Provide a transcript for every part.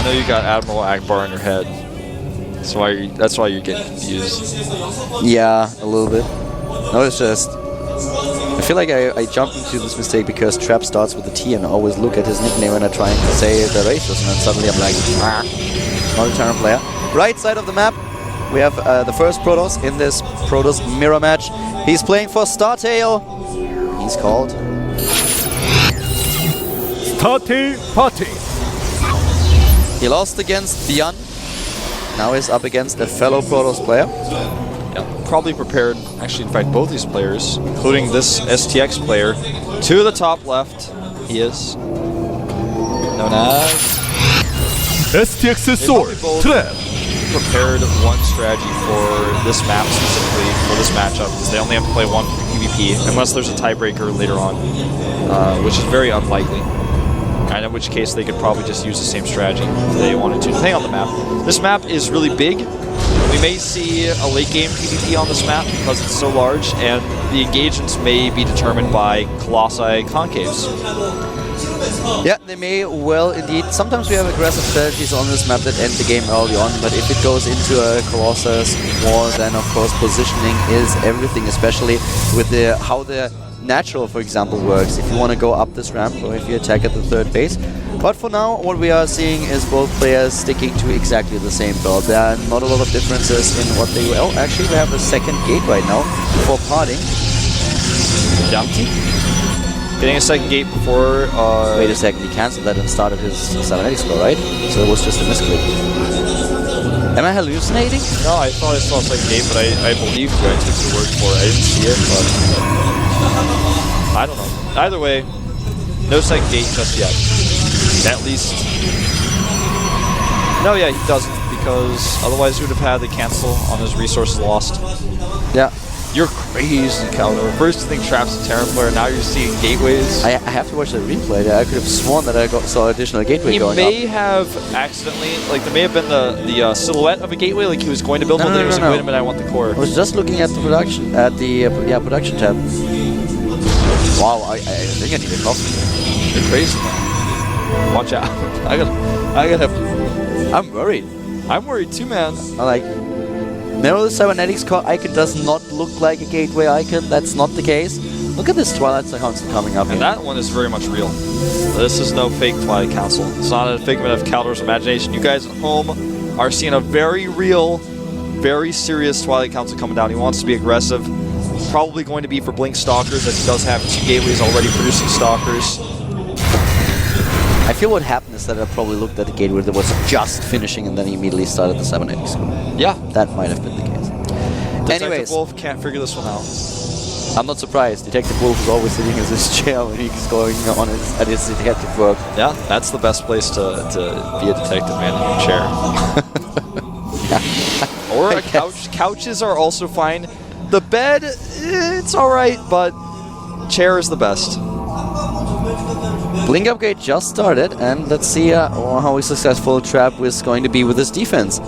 know you got Admiral Akbar in your head. That's why you're getting confused. Yeah, a little bit. No, it's just... I feel like I jumped into this mistake because Trap starts with a T and I always look at his nickname when I try and say the races, and then suddenly I'm like, not a Terran player. Right side of the map, we have the first Protoss in this Protoss mirror match. He's playing for Startail. He's called... Startail Party. He lost against Dian. Now he's up against a fellow Protoss player. Yeah, probably prepared actually to fight both these players, including this STX player. To the top left, he is known as STX's sword. Trap. Prepared one strategy for this map specifically, for this matchup, because they only have to play one PvP, unless there's a tiebreaker later on, which is very unlikely. And in which case they could probably just use the same strategy if they wanted to, depending on the map. This map is really big. We may see a late game PvP on this map because it's so large, and the engagements may be determined by Colossi concaves. Yeah, they may well indeed. Sometimes we have aggressive strategies on this map that end the game early on, but if it goes into a Colossus war, then of course positioning is everything, especially with how the natural, for example, works if you want to go up this ramp or if you attack at the third base. But for now, what we are seeing is both players sticking to exactly the same build. There are not a lot of differences in what they... Oh, actually, we have a second gate right now before parting. Dumpty? Getting a second gate before... Wait a second, he cancelled that and started his 780 score, right? So it was just a misclick. Am I hallucinating? No, I thought I saw a second gate, but I believe you. I took your word for it. I didn't see it, but... I don't know. Either way, no second gate just yet. At least... No, yeah, he doesn't, because otherwise he would have had the cancel on his resources lost. Yeah. You're crazy, Caldo. First you think Trap's a Terran player, now you're seeing gateways. I have to watch the replay. I could have sworn that I saw additional gateway going up. He may have accidentally, like there may have been the silhouette of a gateway, like he was going to build one, then he was like, wait a minute, I want the core. I was just looking at the production, at the production tab. Wow, I think I need a coffee. You're crazy, man. Watch out. I'm worried. I'm worried too, man. No, the cybernetics icon does not look like a gateway icon. That's not the case. Look at this Twilight Council coming up. And that one is very much real. This is no fake Twilight Council. It's not a figment of Caldor's imagination. You guys at home are seeing a very real, very serious Twilight Council coming down. He wants to be aggressive. Probably going to be for Blink Stalkers, as he does have 2 gateways already producing Stalkers. I feel what happened is that I probably looked at the gateway that was just finishing and then he immediately started the 780 score. Yeah. That might have been the case. Detective Wolf can't figure this one out. I'm not surprised. Detective Wolf is always sitting in his chair when he's going on at his detective work. Yeah, that's the best place to be a detective, man, in your chair. Or a couch. Couches are also fine. The bed, it's alright, but chair is the best. Blink Upgrade just started, and let's see how successful Trap is going to be with his defense.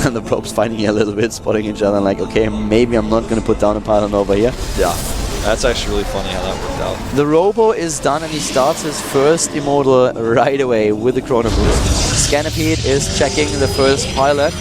And the probes fighting a little bit, spotting each other, like, okay, maybe I'm not going to put down a pylon over here. Yeah, that's actually really funny how that worked out. The Robo is done, and he starts his first Immortal right away with the Chrono Boost. Scanipede is checking the first pilot.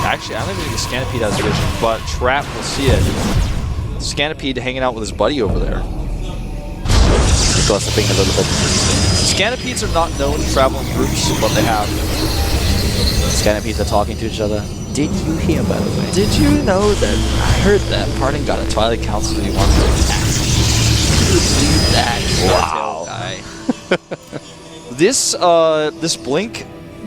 Actually, I don't even think Scanipede has vision, but Trap will see it. Scanipede hanging out with his buddy over there. Gossiping a little bit. Scanipedes are not known to travel in groups, but they have. Scanipedes are talking to each other. Did you hear, by the way? Did you know that I heard that Parting got a Twilight Council and he wants to attack? That wow. Guy. This blink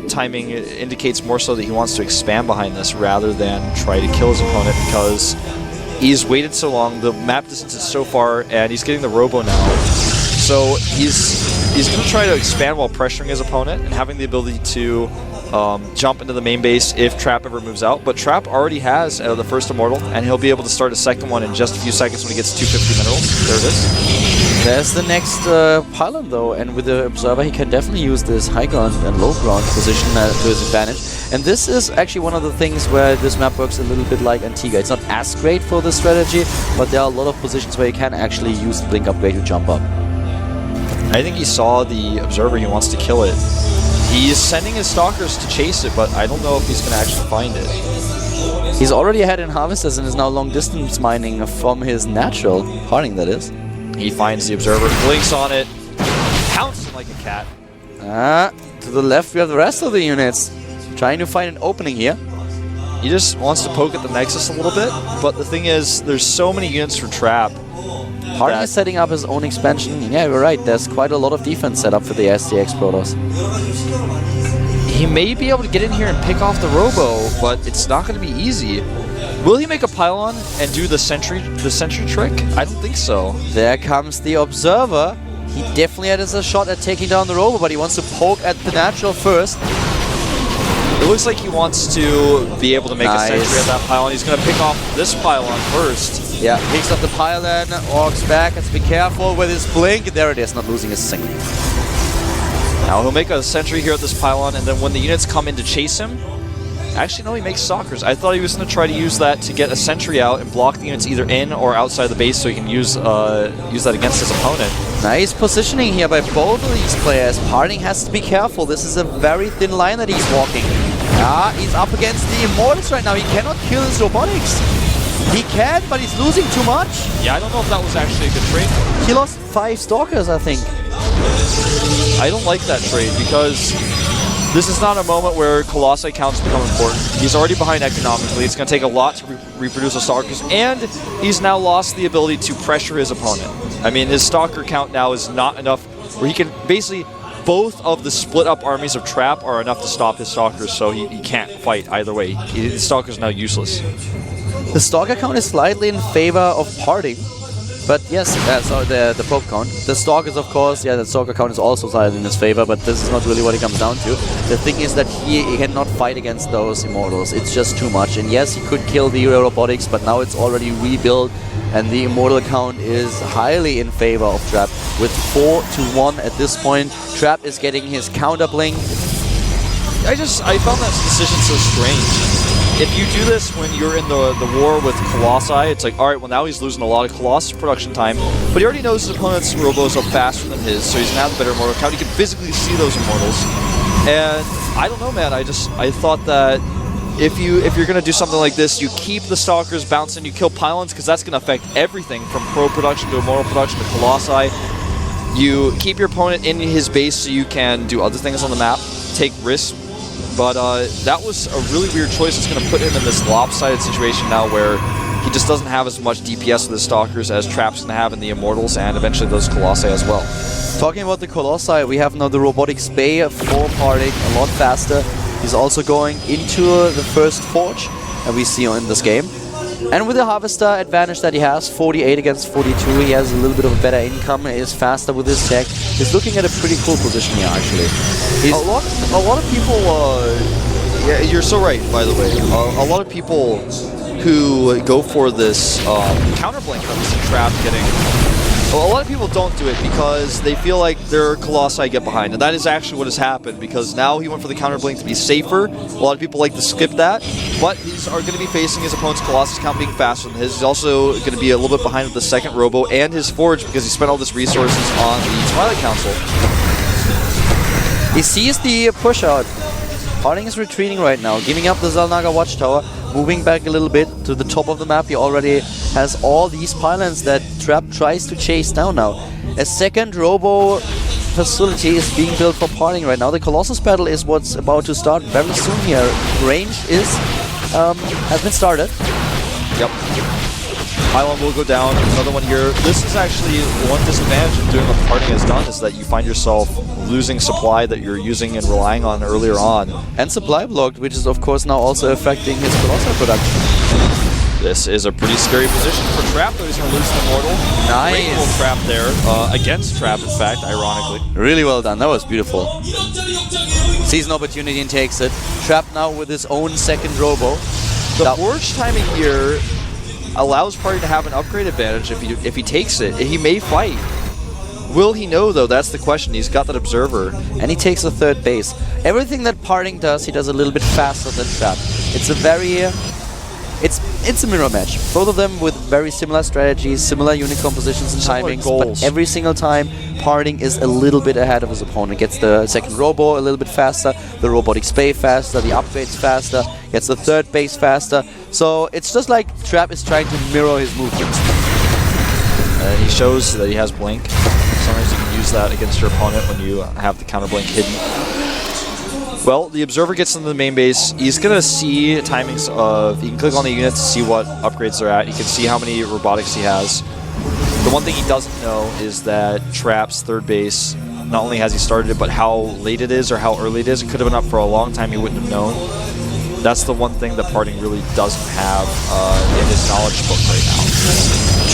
timing indicates more so that he wants to expand behind this rather than try to kill his opponent, because he's waited so long, the map distance is so far, and he's getting the Robo now. So he's going to try to expand while pressuring his opponent and having the ability to jump into the main base if Trap ever moves out. But Trap already has the first Immortal, and he'll be able to start a second one in just a few seconds when he gets 250 minerals. There it is. There's the next pylon, though, and with the Observer, he can definitely use this high ground and low ground position to his advantage. And this is actually one of the things where this map works a little bit like Antigua. It's not as great for this strategy, but there are a lot of positions where you can actually use the Blink Upgrade to jump up. I think he saw the Observer, he wants to kill it. He's sending his stalkers to chase it, but I don't know if he's going to actually find it. He's already ahead in harvesters and is now long distance mining from his natural parting, that is. He finds the observer, blinks on it, pounces him like a cat. To the left we have the rest of the units trying to find an opening here. He just wants to poke at the Nexus a little bit, but the thing is, there's so many units for Trap. Parting is setting up his own expansion. Yeah, you're right. There's quite a lot of defense set up for the STX Protoss. He may be able to get in here and pick off the Robo, but it's not going to be easy. Will he make a pylon and do the sentry trick? I don't think so. There comes the Observer. He definitely has a shot at taking down the Robo, but he wants to poke at the natural first. It looks like he wants to be able to make a sentry at that pylon. He's going to pick off this pylon first. Yeah, picks up the pylon, orcs back, has to be careful with his blink. There it is, not losing a single. Now he'll make a sentry here at this pylon, and then when the units come in to chase him, actually no, he makes stalkers. I thought he was going to try to use that to get a sentry out and block the units either in or outside the base so he can use that against his opponent. Nice positioning here by both of these players. Parting has to be careful. This is a very thin line that he's walking. He's up against the Immortals right now. He cannot kill his robotics. He can, but he's losing too much. Yeah, I don't know if that was actually a good trade. He lost 5 Stalkers, I think. I don't like that trade because this is not a moment where Colossi counts become important. He's already behind economically. It's going to take a lot to reproduce the Stalkers, and he's now lost the ability to pressure his opponent. I mean, his Stalker count now is not enough where he can basically... Both of the split-up armies of Trap are enough to stop his Stalkers, so he can't fight either way. His Stalker's now useless. The Stalker count is slightly in favor of Parting, but yes, sorry, the Pope count. The Stalkers, of course, yeah, the Stalker count is also slightly in his favor, but this is not really what it comes down to. The thing is that he cannot fight against those Immortals. It's just too much. And yes, he could kill the robotics, but now it's already rebuilt, and the Immortal count is highly in favor of Trap. With 4-1 at this point, Trap is getting his counter blink. I found that decision so strange. If you do this when you're in the war with Colossi, it's like, alright, well now he's losing a lot of Colossus production time, but he already knows his opponent's Robos are faster than his, so he's going to have a better Immortal count. He can physically see those Immortals. And I don't know, man, I thought that if you're going to do something like this, you keep the Stalkers bouncing, you kill Pylons, because that's going to affect everything from Pro production to Immortal production to Colossi. You keep your opponent in his base so you can do other things on the map, take risks. But that was a really weird choice. It's going to put him in this lopsided situation now where he just doesn't have as much DPS with his Stalkers as Trap's going to have in the Immortals and eventually those Colossi as well. Talking about the Colossi, we have now the Robotics Bay for Parting a lot faster. He's also going into the first Forge that we see in this game. And with the Harvester advantage that he has, 48 against 42, he has a little bit of a better income, he is faster with his tech. He's looking at a pretty cool position here, actually. A lot of people, yeah, you're so right, by the way. A lot of people who go for this counterblink that we see Trap getting, well, a lot of people don't do it because they feel like their Colossi get behind, and that is actually what has happened, because now he went for the counterblink to be safer. A lot of people like to skip that, but he's going to be facing his opponent's Colossus count being faster than his. He's also going to be a little bit behind with the second Robo and his Forge because he spent all his resources on the Twilight Council. He sees the push out. Parting is retreating right now, giving up the Xel'Naga Watchtower, moving back a little bit to the top of the map. He already has all these pylons that Trap tries to chase down now. A second Robo facility is being built for Parting right now. The Colossus battle is what's about to start very soon here. Range is has been started. Yep. Pylon will go down. Another one here. This is actually one disadvantage of doing what Parting has done, is that you find yourself losing supply that you're using and relying on earlier on. And supply blocked, which is of course now also affecting his Colossus production. This is a pretty scary position for Trap, though. He's going to lose the Immortal. Nice. Great little Trap there, against Trap, in fact, ironically. Really well done. That was beautiful. Sees an opportunity and takes it. Trap now with his own second Robo. The Forge timing here allows Party to have an upgrade advantage if he takes it. He may fight. Will he know, though? That's the question. He's got that Observer. And he takes a third base. Everything that Parting does, he does a little bit faster than Trap. It's a very it's a mirror match. Both of them with very similar strategies, similar unit compositions and Similar timings, goals. but every single time Parting is a little bit ahead of his opponent. Gets the second robo a little bit faster, the robotic spay faster, the upgrades faster, gets the third base faster. So it's just like Trap is trying to mirror his movements. He shows that he has blink. Sometimes you can use that against your opponent when you have the counter blink hidden. Well, the Observer gets into the main base. He's going to see timings of... He can click on the unit to see what upgrades they're at. He can see how many robotics he has. The one thing he doesn't know is that Trap's third base, not only has he started it, but how late it is or how early it is. It could have been up for a long time. He wouldn't have known. That's the one thing that Parting really doesn't have in his knowledge book right now.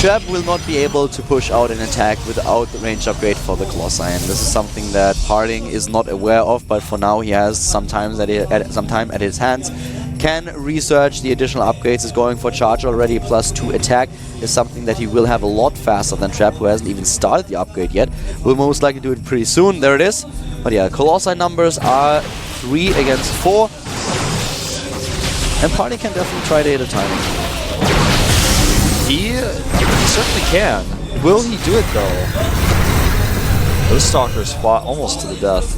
Trap will not be able to push out an attack without the range upgrade for the Colossi, and this is something that Parting is not aware of, but for now he has some time at his hands. Can research the additional upgrades, is going for charge already, +2 attack is something that he will have a lot faster than Trap, who hasn't even started the upgrade yet. Will most likely do it pretty soon, there it is. But yeah, Colossi numbers are 3 against 4, and Parting can definitely try to hit a timing. He certainly can. Will he do it, though? Those Stalkers fought almost to the death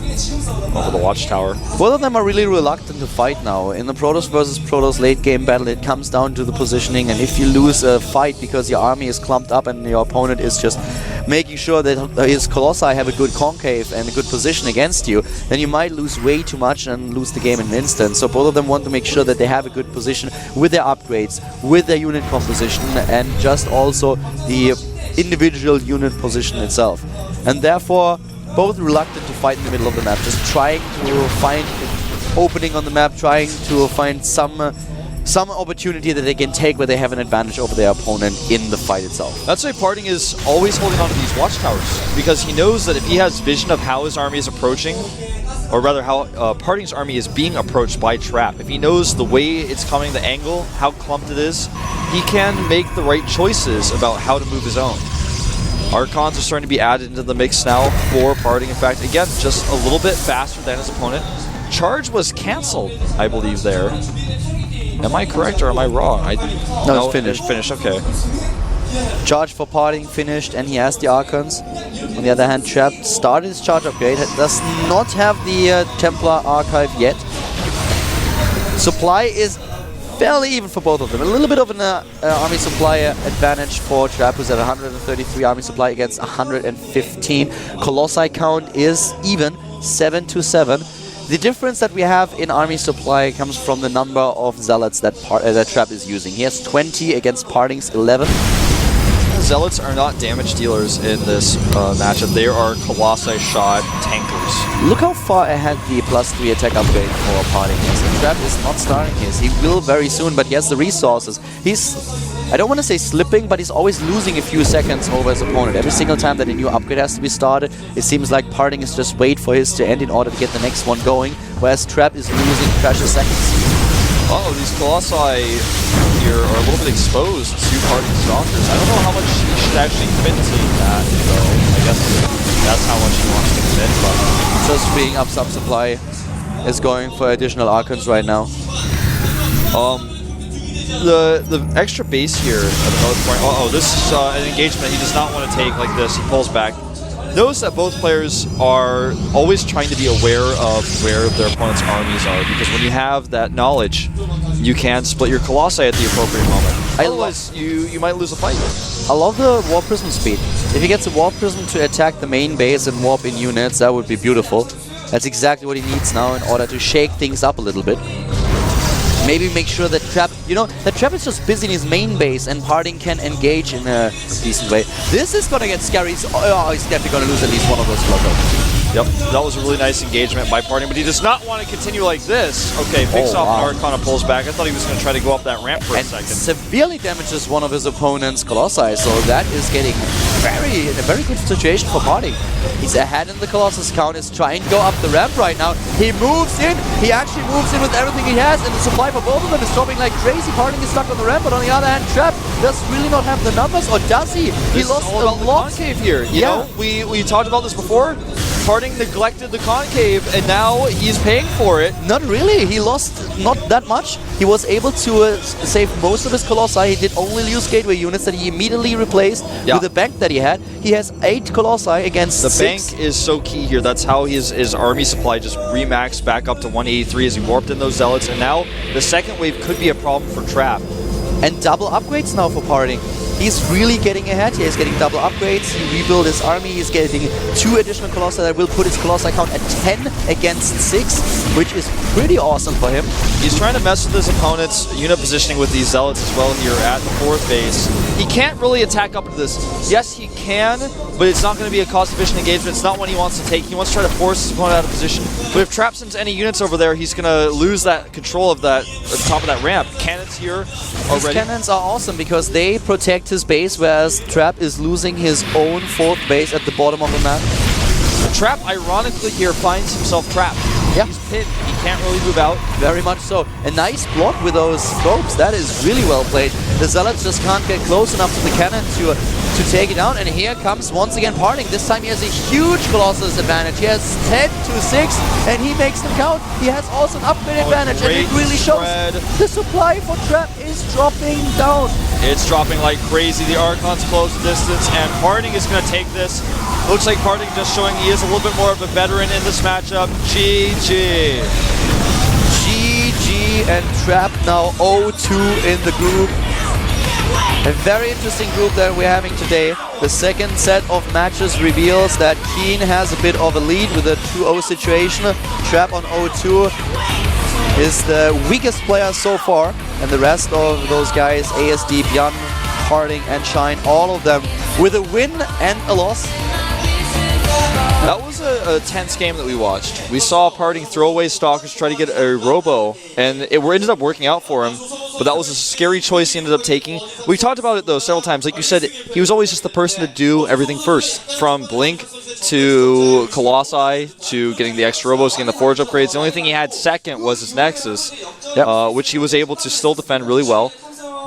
over the Watchtower. Both of them are really reluctant to fight now. In the Protoss versus Protoss late game battle, it comes down to the positioning, and if you lose a fight because your army is clumped up and your opponent is just making sure that his Colossi have a good concave and a good position against you, then you might lose way too much and lose the game in an instant. So both of them want to make sure that they have a good position with their upgrades, with their unit composition, and just also the individual unit position itself. And therefore, both reluctant to fight in the middle of the map, just trying to find an opening on the map, trying to find some opportunity that they can take where they have an advantage over their opponent in the fight itself. That's why Parting is always holding on to these Watchtowers, because he knows that if he has vision of how his army is approaching, or rather how Parting's army is being approached by Trap, if he knows the way it's coming, the angle, how clumped it is, he can make the right choices about how to move his own. Archons are starting to be added into the mix now for Parting. In fact, again, just a little bit faster than his opponent. Charge was cancelled, I believe, there. Am I correct or am I wrong? No, it's finished. It's finished, okay. Charge for Parting finished, and he has the Archons. On the other hand, Trap started his charge upgrade, does not have the Templar Archive yet. Supply is fairly even for both of them. A little bit of an army supply advantage for Trap, who's at 133 army supply against 115. Colossi count is even, 7-7. The difference that we have in army supply comes from the number of Zealots that Trap is using. He has 20 against Parting's 11. Zealots are not damage dealers in this matchup. They are Colossi shot tankers. Look how far ahead the +3 attack upgrade for Parting is. And Trap is not starting his. He will very soon, but he has the resources. He's, I don't want to say slipping, but he's always losing a few seconds over his opponent. Every single time that a new upgrade has to be started, it seems like Parting is just wait for his to end in order to get the next one going, whereas Trap is losing precious seconds. Oh, these Colossi here are a little bit exposed to Parting Stalkers. I don't know how much he should actually commit to that, though. I guess that's how much he wants to commit, but just freeing up some supply, is going for additional Archons right now. The extra base here at the north point. Uh-oh, this is an engagement he does not want to take like this. He pulls back. Notice that both players are always trying to be aware of where their opponent's armies are, because when you have that knowledge, you can split your Colossi at the appropriate moment. Otherwise, you might lose a fight. I love the Warp Prism speed. If he gets a Warp Prism to attack the main base and warp in units, that would be beautiful. That's exactly what he needs now in order to shake things up a little bit. Maybe make sure that Trap, that Trap is just busy in his main base and Parting can engage in a decent way. This is gonna get scary. Oh, he's definitely gonna lose at least one of those Flocos. Yep, that was a really nice engagement by Parting, but he does not want to continue like this. Okay, picks off an Archon and pulls back. I thought he was going to try to go up that ramp for a second. Severely damages one of his opponent's Colossi, so that is getting in a very good situation for Parting. He's ahead in the Colossus count, is trying to go up the ramp right now. He moves in, he actually moves in with everything he has, and the supply for both of them is dropping like crazy. Parting is stuck on the ramp, but on the other hand, Trap does really not have the numbers, or does he? He lost a lot. Concave here. You know, we talked about this before. Parting neglected the concave, and now he's paying for it. Not really. He lost not that much. He was able to save most of his Colossi. He did only lose gateway units that he immediately replaced with the bank that he had. He has 8 Colossi against the 6. bank is so key here. That's how his army supply just remaxed back up to 183 as he warped in those zealots, and now the second wave could be a problem for Trap. And double upgrades now for Parting. He's really getting ahead here. He's getting double upgrades. He rebuilt his army. He's getting 2 additional Colossi that will put his Colossi count at 10 against 6, which is pretty awesome for him. He's trying to mess with his opponent's unit positioning with these zealots as well here at the 4th base. He can't really attack up into this. Yes, he can, but it's not going to be a cost-efficient engagement. It's not one he wants to take. He wants to try to force his opponent out of position. But if Trap sends any units over there, he's going to lose that control of that at the top of that ramp. Cannons here already. These cannons are awesome because they protect his base, whereas Trap is losing his own 4th base at the bottom of the map. Trap, ironically here, finds himself trapped. Yeah. He's pinned. He can't really move out. Very much so. A nice block with those scopes. That is really well played. The Zealots just can't get close enough to the cannon to take it down. And here comes once again Parting. This time he has a huge Colossus advantage. He has 10 to 6 and he makes them count. He has also an upgrade advantage and it really shows. The supply for Trap is dropping down. It's dropping like crazy. The Archon's close the distance and Parting is going to take this. Looks like Parting just showing he is a little bit more of a veteran in this matchup. GG. GG and Trap now 0-2 in the group. A very interesting group that we're having today. The second set of matches reveals that Keen has a bit of a lead with a 2-0 situation. Trap on 0-2 is the weakest player so far, and the rest of those guys, ASD, Björn, Parting and Shine, all of them with a win and a loss. That was a tense game that we watched. We saw Parting throw away Stalkers, try to get a Robo, and it ended up working out for him. But that was a scary choice he ended up taking. We talked about it, though, several times. Like you said, he was always just the person to do everything first. From Blink to Colossi to getting the extra Robos, getting the Forge upgrades. The only thing he had second was his Nexus, which he was able to still defend really well.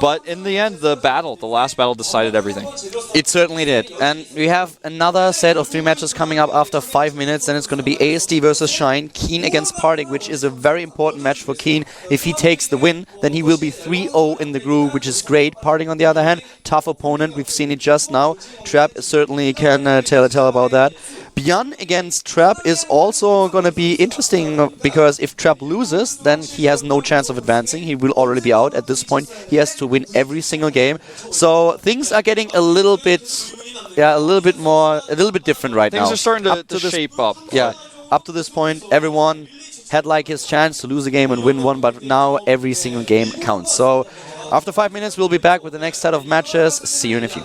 But in the end, the last battle decided everything. It certainly did. And we have another set of 3 matches coming up after 5 minutes. Then it's going to be ASD versus Shine, Keen against Parting, which is a very important match for Keen. If he takes the win, then he will be 3-0 in the group, which is great. Parting, on the other hand, tough opponent. We've seen it just now. Trap certainly can tell about that. Björn against Trap is also going to be interesting because if Trap loses, then he has no chance of advancing. He will already be out at this point. He has to win every single game. So things are getting a little bit different right now. Things are starting to shape up. Yeah, up to this point, everyone had like his chance to lose a game and win one, but now every single game counts. So after 5 minutes, we'll be back with the next set of matches. See you in a few.